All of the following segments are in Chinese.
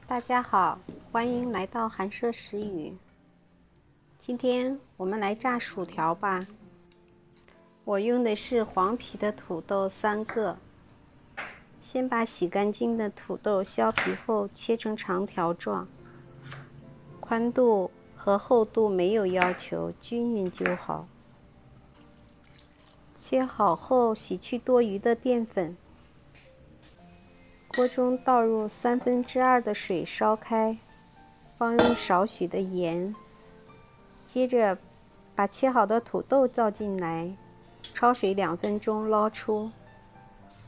大家好，欢迎来到寒舍食语。今天我们来炸薯条吧。我用的是黄皮的土豆3个。先把洗干净的土豆削皮后切成长条状，宽度和厚度没有要求，均匀就好。切好后洗去多余的淀粉。锅中倒入2/3的水烧开，放入少许的盐，接着把切好的土豆倒进来，焯水2分钟，捞出。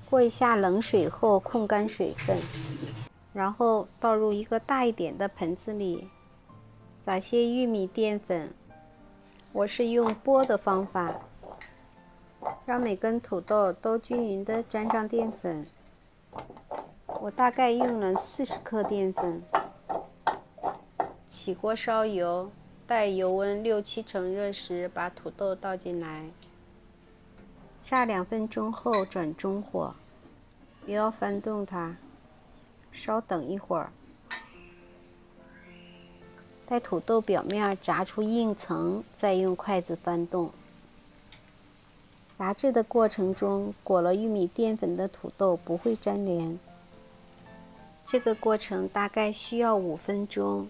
过一下冷水后控干水分，然后倒入一个大一点的盆子里，撒些玉米淀粉，我是用拨的方法，让每根土豆都均匀地沾上淀粉。我大概用了40克淀粉。起锅烧油，待油温6-7成热时，把土豆倒进来，炸2分钟后转中火，不要翻动它，稍等一会儿。待土豆表面炸出硬层，再用筷子翻动。炸制的过程中，裹了玉米淀粉的土豆不会粘连。这个过程大概需要5分钟。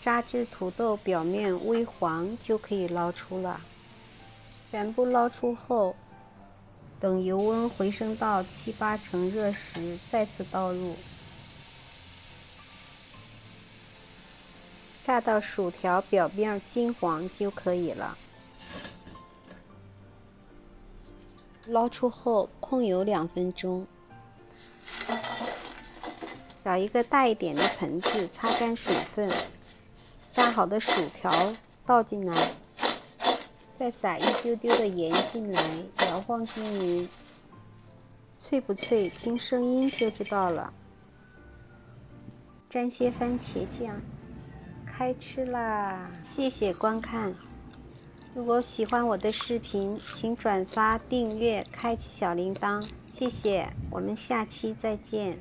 炸至土豆表面微黄就可以捞出了。全部捞出后，等油温回升到7-8成热时，再次倒入。炸到薯条表面金黄就可以了。捞出后控油2分钟。找一个大一点的盆子，擦干水分，炸好的薯条倒进来，再撒一丢丢的盐进来，摇晃均匀。脆不脆，听声音就知道了。沾些番茄酱，开吃啦！谢谢观看。如果喜欢我的视频，请转发、订阅、开启小铃铛，谢谢。我们下期再见。